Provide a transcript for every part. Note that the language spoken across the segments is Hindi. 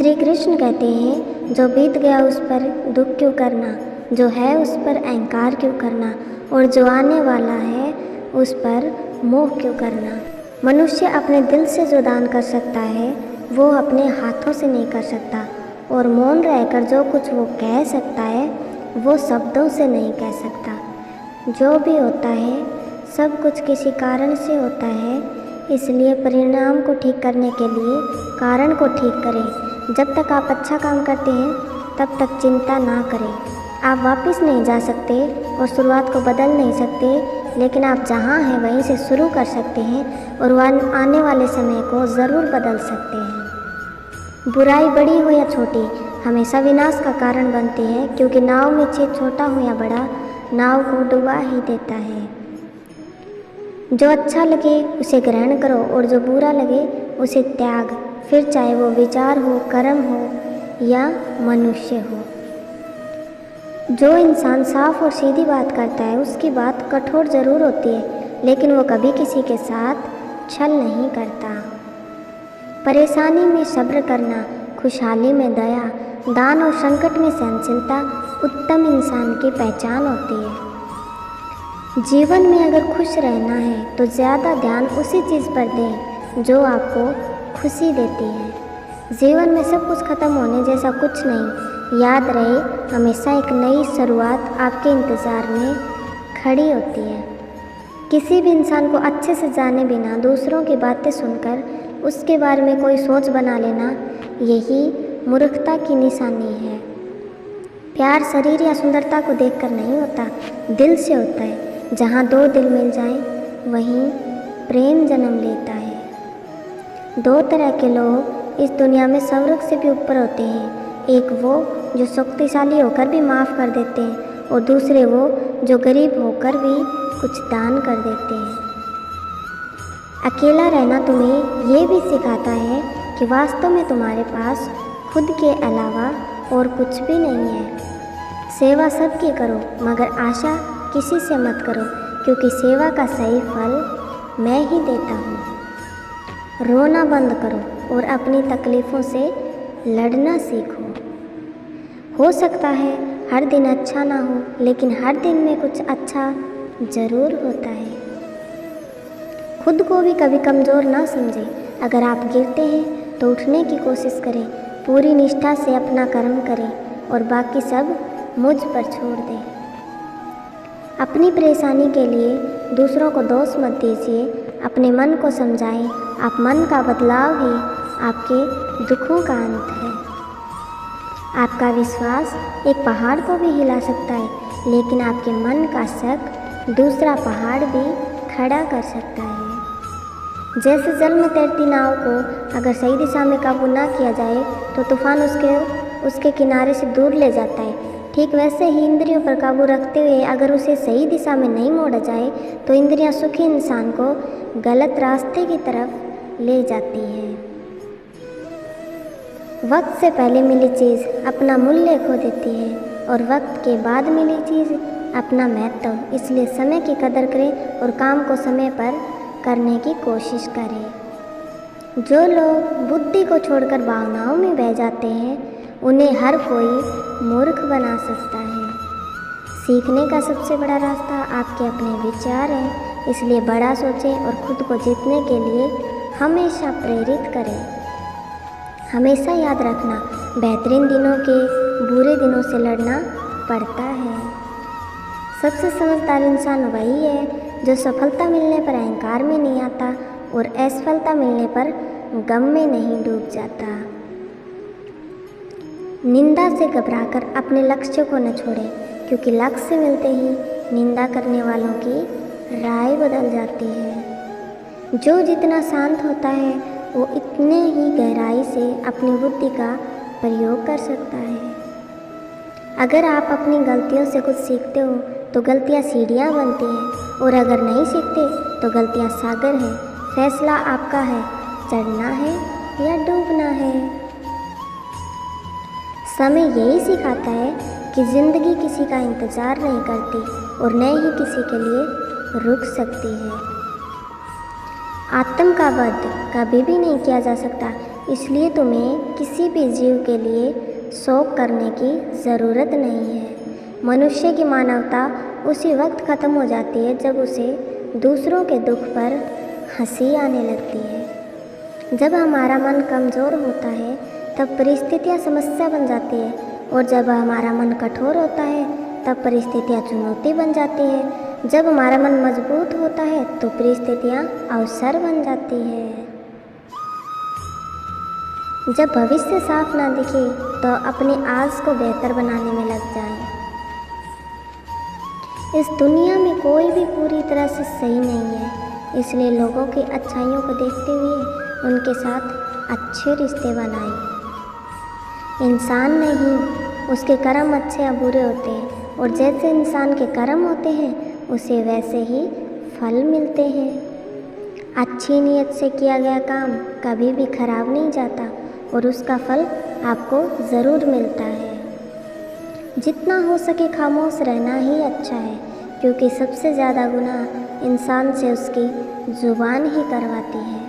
श्री कृष्ण कहते हैं, जो बीत गया उस पर दुख क्यों करना, जो है उस पर अहंकार क्यों करना, और जो आने वाला है उस पर मोह क्यों करना। मनुष्य अपने दिल से जो दान कर सकता है वो अपने हाथों से नहीं कर सकता, और मौन रहकर जो कुछ वो कह सकता है वो शब्दों से नहीं कह सकता। जो भी होता है सब कुछ किसी कारण से होता है, इसलिए परिणाम को ठीक करने के लिए कारण को ठीक करें। जब तक आप अच्छा काम करते हैं तब तक चिंता ना करें। आप वापस नहीं जा सकते और शुरुआत को बदल नहीं सकते, लेकिन आप जहाँ हैं वहीं से शुरू कर सकते हैं और आने वाले समय को ज़रूर बदल सकते हैं। बुराई बड़ी हो या छोटी हमेशा विनाश का कारण बनती है, क्योंकि नाव में छेद छोटा हो या बड़ा नाव को डुबा ही देता है। जो अच्छा लगे उसे ग्रहण करो और जो बुरा लगे उसे त्याग, फिर चाहे वो विचार हो, कर्म हो या मनुष्य हो। जो इंसान साफ और सीधी बात करता है उसकी बात कठोर जरूर होती है, लेकिन वो कभी किसी के साथ छल नहीं करता। परेशानी में सब्र करना, खुशहाली में दया, दान और संकट में सहनशीलता उत्तम इंसान की पहचान होती है। जीवन में अगर खुश रहना है तो ज़्यादा ध्यान उसी चीज़ पर दें जो आपको खुशी देती है। जीवन में सब कुछ खत्म होने जैसा कुछ नहीं। याद रहे, हमेशा एक नई शुरुआत आपके इंतज़ार में खड़ी होती है। किसी भी इंसान को अच्छे से जाने बिना दूसरों की बातें सुनकर उसके बारे में कोई सोच बना लेना, यही मूर्खता की निशानी है। प्यार शरीर या सुंदरता को देखकर नहीं होता, दिल से होता है। जहाँ दो दिल मिल जाएं, वहीं प्रेम जन्म लेता है। दो तरह के लोग इस दुनिया में स्वर्ग से भी ऊपर होते हैं। एक वो जो शक्तिशाली होकर भी माफ़ कर देते हैं, और दूसरे वो जो गरीब होकर भी कुछ दान कर देते हैं। अकेला रहना तुम्हें ये भी सिखाता है कि वास्तव में तुम्हारे पास खुद के अलावा और कुछ भी नहीं है। सेवा सबकी करो, मगर आशा किसी से मत करो, क्योंकि सेवा का सही फल मैं ही देता हूँ। रोना बंद करो और अपनी तकलीफ़ों से लड़ना सीखो। हो सकता है हर दिन अच्छा ना हो, लेकिन हर दिन में कुछ अच्छा ज़रूर होता है। खुद को भी कभी कमज़ोर ना समझें। अगर आप गिरते हैं तो उठने की कोशिश करें। पूरी निष्ठा से अपना कर्म करें और बाकी सब मुझ पर छोड़ दें। अपनी परेशानी के लिए दूसरों को दोष मत दीजिए, अपने मन को समझाएं। आप मन का बदलाव ही आपके दुखों का अंत है। आपका विश्वास एक पहाड़ को भी हिला सकता है, लेकिन आपके मन का शक दूसरा पहाड़ भी खड़ा कर सकता है। जैसे जल में तैरती नाव को अगर सही दिशा में काबू ना किया जाए तो तूफान उसके किनारे से दूर ले जाता है, ठीक वैसे ही इंद्रियों पर काबू रखते हुए अगर उसे सही दिशा में नहीं मोड़ा जाए तो इंद्रियां सुखी इंसान को गलत रास्ते की तरफ ले जाती हैं। वक्त से पहले मिली चीज़ अपना मूल्य खो देती है, और वक्त के बाद मिली चीज़ अपना महत्व। इसलिए समय की कदर करें और काम को समय पर करने की कोशिश करें। जो लोग बुद्धि को छोड़कर भावनाओं में बह जाते हैं, उन्हें हर कोई मूर्ख बना सकता है। सीखने का सबसे बड़ा रास्ता आपके अपने विचार हैं, इसलिए बड़ा सोचें और खुद को जीतने के लिए हमेशा प्रेरित करें। हमेशा याद रखना, बेहतरीन दिनों के बुरे दिनों से लड़ना पड़ता है। सबसे समझदार इंसान वही है जो सफलता मिलने पर अहंकार में नहीं आता और असफलता मिलने पर गम में नहीं डूब जाता। निंदा से घबराकर अपने लक्ष्य को न छोड़ें, क्योंकि लक्ष्य मिलते ही निंदा करने वालों की राय बदल जाती है। जो जितना शांत होता है वो इतने ही गहराई से अपनी बुद्धि का प्रयोग कर सकता है। अगर आप अपनी गलतियों से कुछ सीखते हो तो गलतियाँ सीढ़ियाँ बनती हैं, और अगर नहीं सीखते तो गलतियाँ सागर हैं। फैसला आपका है, चढ़ना है या डूबना है। समय यही सिखाता है कि ज़िंदगी किसी का इंतज़ार नहीं करती और न ही किसी के लिए रुक सकती है। आत्म का वध कभी भी नहीं किया जा सकता, इसलिए तुम्हें किसी भी जीव के लिए शोक करने की ज़रूरत नहीं है। मनुष्य की मानवता उसी वक्त ख़त्म हो जाती है जब उसे दूसरों के दुख पर हंसी आने लगती है। जब हमारा मन कमज़ोर होता है तब परिस्थितियाँ समस्या बन जाती है, और जब हमारा मन कठोर होता है तब परिस्थितियाँ चुनौती बन जाती है। जब हमारा मन मजबूत होता है तो परिस्थितियाँ अवसर बन जाती है। जब भविष्य साफ ना दिखे तो अपने आज को बेहतर बनाने में लग जाएं। इस दुनिया में कोई भी पूरी तरह से सही नहीं है, इसलिए लोगों की अच्छाइयों को देखते हुए उनके साथ अच्छे रिश्ते बनाएं। इंसान नहीं, उसके कर्म अच्छे या बुरे होते हैं, और जैसे इंसान के कर्म होते हैं उसे वैसे ही फल मिलते हैं। अच्छी नीयत से किया गया काम कभी भी खराब नहीं जाता और उसका फल आपको ज़रूर मिलता है। जितना हो सके खामोश रहना ही अच्छा है, क्योंकि सबसे ज़्यादा गुनाह इंसान से उसकी ज़ुबान ही करवाती है।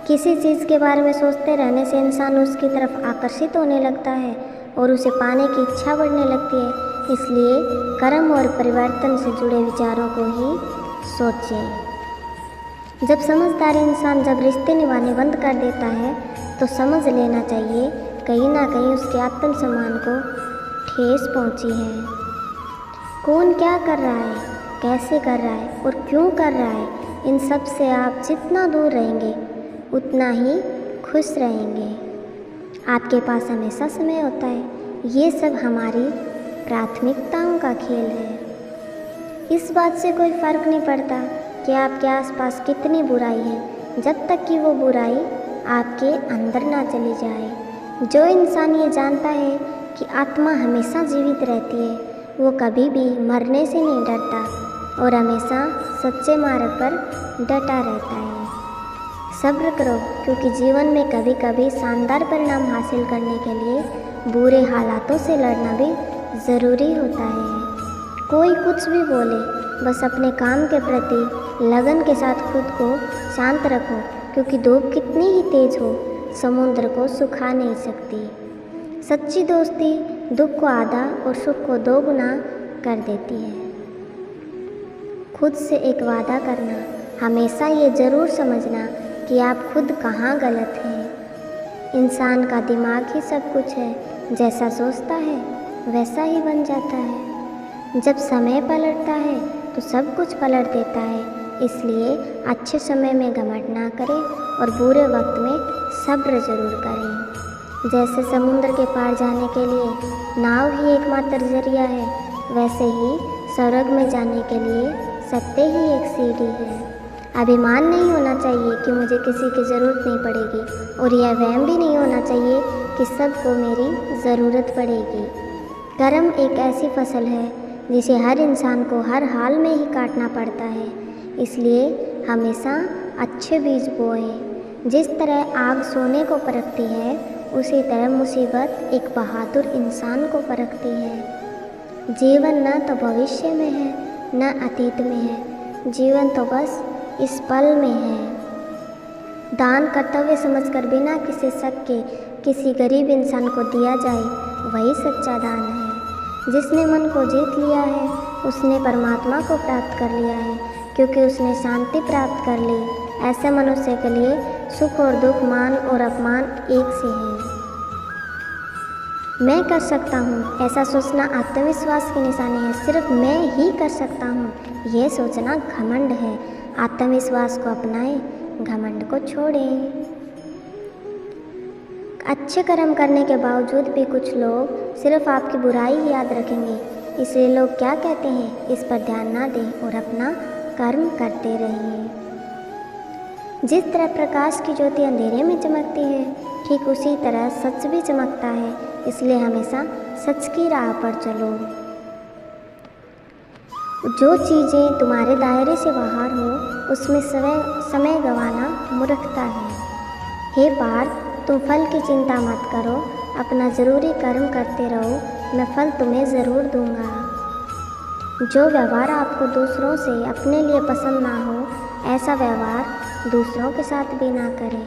किसी चीज़ के बारे में सोचते रहने से इंसान उसकी तरफ आकर्षित होने लगता है और उसे पाने की इच्छा बढ़ने लगती है। इसलिए कर्म और परिवर्तन से जुड़े विचारों को ही सोचें। जब समझदार इंसान जब रिश्ते निभाने बंद कर देता है तो समझ लेना चाहिए कहीं ना कहीं उसके आत्मसम्मान को ठेस पहुंची है। कौन क्या कर रहा है, कैसे कर रहा है और क्यों कर रहा है, इन सब से आप जितना दूर रहेंगे उतना ही खुश रहेंगे। आपके पास हमेशा समय होता है, ये सब हमारी प्राथमिकताओं का खेल है। इस बात से कोई फ़र्क नहीं पड़ता कि आपके आसपास कितनी बुराई है, जब तक कि वो बुराई आपके अंदर ना चली जाए। जो इंसान ये जानता है कि आत्मा हमेशा जीवित रहती है, वो कभी भी मरने से नहीं डरता और हमेशा सच्चे मार्ग पर डटा रहता है। सब्र करो, क्योंकि जीवन में कभी कभी शानदार परिणाम हासिल करने के लिए बुरे हालातों से लड़ना भी ज़रूरी होता है। कोई कुछ भी बोले, बस अपने काम के प्रति लगन के साथ खुद को शांत रखो, क्योंकि धूप कितनी ही तेज हो समुद्र को सुखा नहीं सकती। सच्ची दोस्ती दुख को आधा और सुख को दोगुना कर देती है। खुद से एक वादा करना, हमेशा ये ज़रूर समझना कि आप खुद कहाँ गलत हैं। इंसान का दिमाग ही सब कुछ है, जैसा सोचता है वैसा ही बन जाता है। जब समय पलटता है तो सब कुछ पलट देता है। इसलिए अच्छे समय में घमंड ना करें और बुरे वक्त में सब्र ज़रूर करें। जैसे समुद्र के पार जाने के लिए नाव ही एकमात्र जरिया है, वैसे ही स्वर्ग में जाने के लिए सत्य ही एक सीढ़ी है। अभिमान नहीं होना चाहिए कि मुझे किसी की ज़रूरत नहीं पड़ेगी, और यह वहम भी नहीं होना चाहिए कि सबको मेरी ज़रूरत पड़ेगी। कर्म एक ऐसी फसल है जिसे हर इंसान को हर हाल में ही काटना पड़ता है। इसलिए हमेशा अच्छे बीज बोएं। जिस तरह आग सोने को परखती है, उसी तरह मुसीबत एक बहादुर इंसान को परखती है। जीवन न तो भविष्य में है न अतीत में है, जीवन तो बस इस पल में है। दान कर्तव्य समझकर बिना किसी शक के किसी गरीब इंसान को दिया जाए, वही सच्चा दान है। जिसने मन को जीत लिया है उसने परमात्मा को प्राप्त कर लिया है, क्योंकि उसने शांति प्राप्त कर ली। ऐसे मनुष्य के लिए सुख और दुख, मान और अपमान एक से है। मैं कर सकता हूँ, ऐसा सोचना आत्मविश्वास की निशानी है। सिर्फ मैं ही कर सकता हूँ, यह सोचना घमंड है। आत्मविश्वास को अपनाएं, घमंड को छोड़ें। अच्छे कर्म करने के बावजूद भी कुछ लोग सिर्फ आपकी बुराई ही याद रखेंगे। इसलिए लोग क्या कहते हैं इस पर ध्यान ना दें और अपना कर्म करते रहिए। जिस तरह प्रकाश की ज्योति अंधेरे में चमकती है, ठीक उसी तरह सच भी चमकता है। इसलिए हमेशा सच की राह पर चलो। जो चीज़ें तुम्हारे दायरे से बाहर हो, उसमें समय गंवाना मूर्खता है। हे पार्थ, तुम फल की चिंता मत करो, अपना ज़रूरी कर्म करते रहो, मैं फल तुम्हें ज़रूर दूंगा। जो व्यवहार आपको दूसरों से अपने लिए पसंद ना हो, ऐसा व्यवहार दूसरों के साथ भी ना करें।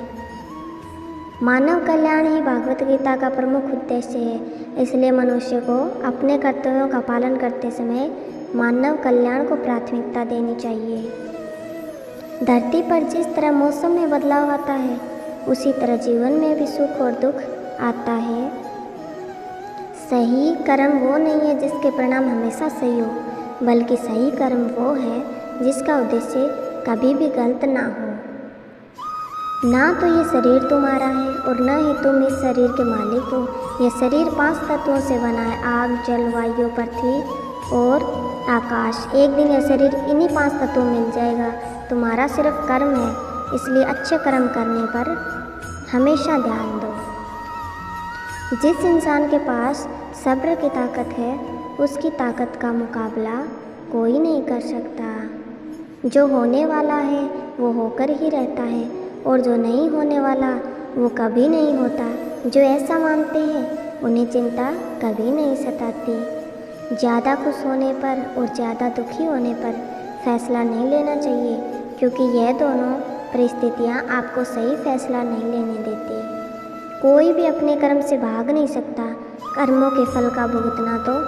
मानव कल्याण ही भागवत गीता का प्रमुख उद्देश्य है, इसलिए मनुष्य को अपने कर्तव्यों का पालन करते समय मानव कल्याण को प्राथमिकता देनी चाहिए। धरती पर जिस तरह मौसम में बदलाव आता है, उसी तरह जीवन में भी सुख और दुख आता है। सही कर्म वो नहीं है जिसके परिणाम हमेशा सही हो, बल्कि सही कर्म वो है जिसका उद्देश्य कभी भी गलत ना हो। ना तो ये शरीर तुम्हारा है और ना ही तुम इस शरीर के मालिक हो। यह शरीर 5 तत्वों से बना है, आग, जल, वायु, पृथ्वी और आकाश। एक दिन यह शरीर इन्हीं 5 तत्वों में मिल जाएगा। तुम्हारा सिर्फ कर्म है, इसलिए अच्छे कर्म करने पर हमेशा ध्यान दो। जिस इंसान के पास सब्र की ताकत है, उसकी ताकत का मुकाबला कोई नहीं कर सकता। जो होने वाला है वो होकर ही रहता है, और जो नहीं होने वाला वो कभी नहीं होता। जो ऐसा मानते हैं उन्हें चिंता कभी नहीं सताती। ज़्यादा खुश होने पर और ज़्यादा दुखी होने पर फैसला नहीं लेना चाहिए, क्योंकि यह दोनों परिस्थितियाँ आपको सही फैसला नहीं लेने देती। कोई भी अपने कर्म से भाग नहीं सकता। कर्मों के फल का भुगतना तो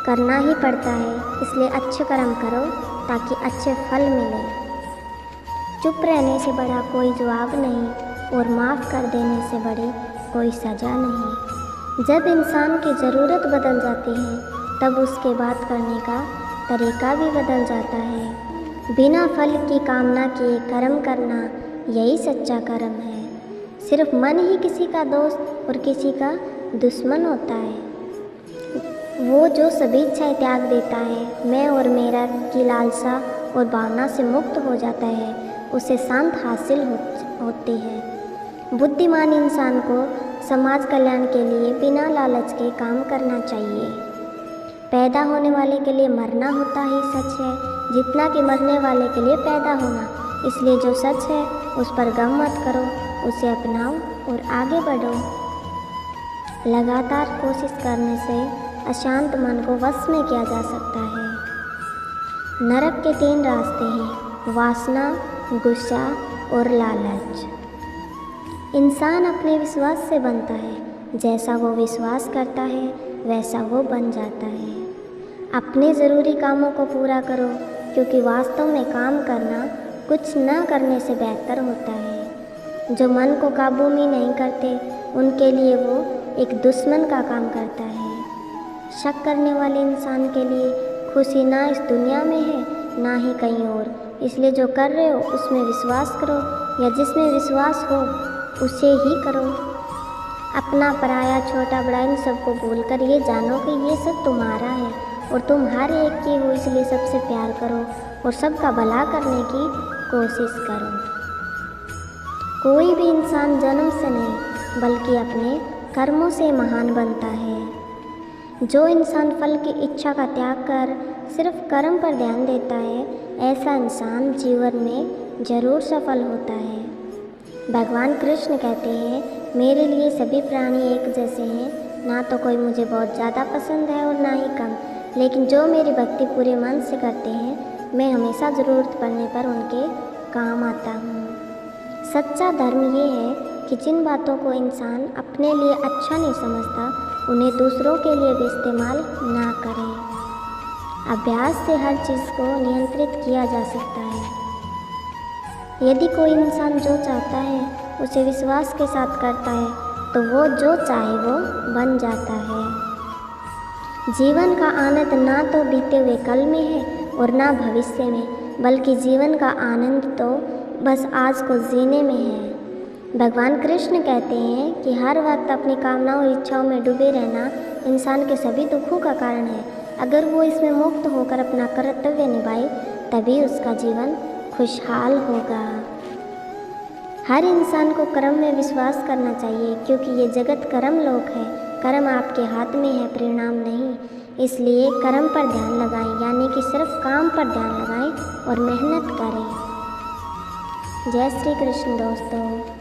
करना ही पड़ता है, इसलिए अच्छे कर्म करो ताकि अच्छे फल मिले। चुप रहने से बड़ा कोई जवाब नहीं और माफ़ कर देने से बड़ी कोई सज़ा नहीं। जब इंसान की ज़रूरत बदल जाती है, तब उसके बात करने का तरीका भी बदल जाता है। बिना फल की कामना किए कर्म करना, यही सच्चा कर्म है। सिर्फ मन ही किसी का दोस्त और किसी का दुश्मन होता है। वो जो सभी इच्छाएं त्याग देता है, मैं और मेरा की लालसा और भावना से मुक्त हो जाता है, उसे शांत हासिल होती है। बुद्धिमान इंसान को समाज कल्याण के लिए बिना लालच के काम करना चाहिए। पैदा होने वाले के लिए मरना होता ही सच है, जितना कि मरने वाले के लिए पैदा होना। इसलिए जो सच है उस पर गम मत करो, उसे अपनाओ और आगे बढ़ो। लगातार कोशिश करने से अशांत मन को वश में किया जा सकता है। नरक के 3 रास्ते हैं: वासना, गुस्सा और लालच। इंसान अपने विश्वास से बनता है। जैसा वो विश्वास करता है वैसा वो बन जाता है। अपने ज़रूरी कामों को पूरा करो, क्योंकि वास्तव में काम करना कुछ न करने से बेहतर होता है। जो मन को काबू में नहीं करते, उनके लिए वो एक दुश्मन का काम करता है। शक करने वाले इंसान के लिए खुशी ना इस दुनिया में है, ना ही कहीं और। इसलिए जो कर रहे हो उसमें विश्वास करो, या जिसमें विश्वास हो उसे ही करो। अपना, पराया, छोटा बड़ा इन सबको भूलकर ये जानो कि ये सब तुम्हारा है और तुम हर एक की हो, इसलिए सबसे प्यार करो और सबका भला करने की कोशिश करो। कोई भी इंसान जन्म से नहीं बल्कि अपने कर्मों से महान बनता है। जो इंसान फल की इच्छा का त्याग कर सिर्फ कर्म पर ध्यान देता है, ऐसा इंसान जीवन में ज़रूर सफल होता है। भगवान कृष्ण कहते हैं, मेरे लिए सभी प्राणी एक जैसे हैं। ना तो कोई मुझे बहुत ज़्यादा पसंद है और ना ही कम, लेकिन जो मेरी भक्ति पूरे मन से करते हैं, मैं हमेशा ज़रूरत पड़ने पर उनके काम आता हूँ। सच्चा धर्म ये है कि जिन बातों को इंसान अपने लिए अच्छा नहीं समझता, उन्हें दूसरों के लिए भी इस्तेमाल ना करें। अभ्यास से हर चीज़ को नियंत्रित किया जा सकता है। यदि कोई इंसान जो चाहता है उसे विश्वास के साथ करता है, तो वो जो चाहे वो बन जाता है। जीवन का आनंद ना तो बीते हुए कल में है और ना भविष्य में, बल्कि जीवन का आनंद तो बस आज को जीने में है। भगवान कृष्ण कहते हैं कि हर वक्त अपनी कामनाओं और इच्छाओं में डूबे रहना इंसान के सभी दुखों का कारण है। अगर वो इसमें मुक्त होकर अपना कर्तव्य निभाए, तभी उसका जीवन खुशहाल होगा। हर इंसान को कर्म में विश्वास करना चाहिए, क्योंकि ये जगत कर्म लोक है। कर्म आपके हाथ में है, परिणाम नहीं। इसलिए कर्म पर ध्यान लगाएं, यानी कि सिर्फ काम पर ध्यान लगाएं और मेहनत करें। जय श्री कृष्ण दोस्तों।